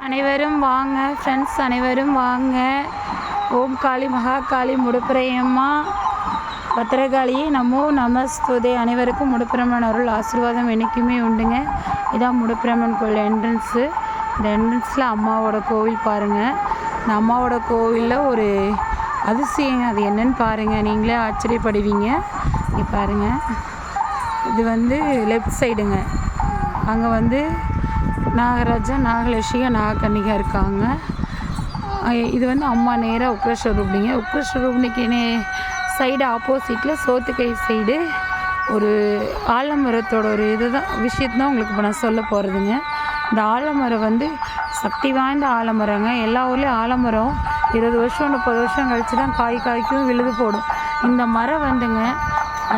அனைவரும் வாங்க ஃப்ரெண்ட்ஸ், அனைவரும் வாங்க. ஓம் காளி மகாகாளி முடுப்பிரையம்மா பத்திரகாளியே நமோ நமஸ்துதே. அனைவருக்கும் முடுப்பிரம்மன் அருள் ஆசீர்வாதம் என்றைக்குமே உண்டுங்க. இதான் முடுப்பிரம்மன் கோயில் என்ட்ரன்ஸு. இந்த என்ட்ரன்ஸில் அம்மாவோட கோவில் பாருங்கள். இந்த அம்மாவோட கோவிலில் ஒரு அதிசயம், அது என்னன்னு பாருங்கள், நீங்களே ஆச்சரியப்படுவீங்க. இங்கே பாருங்கள், இது லெஃப்ட் சைடுங்க. அங்கே நாகராஜா, நாகலட்சுமிகா, நாகக்கன்னிகா இருக்காங்க. இது அம்மா நேராக உக்ரஸ்வரூபிணிங்க. உக்ரஸ்வரூபிணிக்கு சைடு ஆப்போசிட்டில் சோத்துக்கை சைடு ஒரு ஆலமரத்தோட ஒரு விஷயத்தான் உங்களுக்கு இப்போ நான் சொல்ல போகிறதுங்க. இந்த ஆலமரம் சக்தி வாய்ந்த ஆலமரங்க. எல்லா ஊர்லேயும் ஆலமரம் 20 வருஷம் 30 வருஷம் கழித்து தான் காய்க்கும், விழுது போடும். இந்த மரம்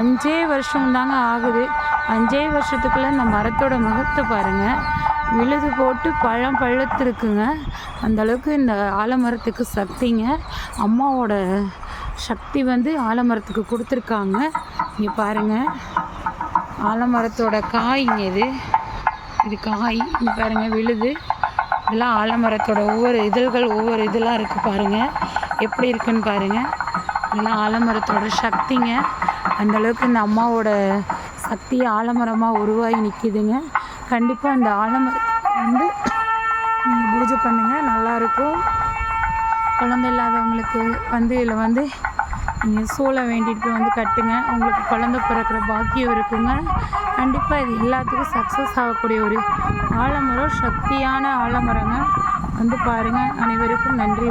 5 வருஷம் தாங்க ஆகுது. 5 வருஷத்துக்குள்ளே இந்த மரத்தோட முகத்தை பாருங்கள், விழுது போட்டு பழம் பழுத்துருக்குங்க. அந்தளவுக்கு இந்த ஆலமரத்துக்கு சக்திங்க. அம்மாவோட சக்தி ஆலமரத்துக்கு கொடுத்துருக்காங்க. இங்கே பாருங்கள், ஆலமரத்தோட காய்ங்க. இது காய். இங்கே பாருங்கள், விழுது. இதெல்லாம் ஆலமரத்தோட ஒவ்வொரு இதழ்கள், ஒவ்வொரு இதெல்லாம் இருக்குது பாருங்கள், எப்படி இருக்குன்னு பாருங்கள். இதெல்லாம் ஆலமரத்தோட சக்திங்க. அந்தளவுக்கு இந்த அம்மாவோட சக்தி ஆலமரமாக உருவாகி நிற்கிதுங்க. கண்டிப்பாக இந்த ஆலமரத்தை நீங்கள் பூஜை பண்ணுங்கள், நல்லாயிருக்கும். குழந்தை இல்லாதவங்களுக்கு இதில் நீங்கள் சூளை வேண்டிட்டு கட்டுங்க. உங்களுக்கு குழந்தை பிறக்கிற பாக்கியம் இருக்குங்க. கண்டிப்பாக இது எல்லாத்துக்கும் சக்ஸஸ் ஆகக்கூடிய ஒரு ஆலமரம், சக்தியான ஆலமரங்க. பாருங்கள். அனைவருக்கும் நன்றி.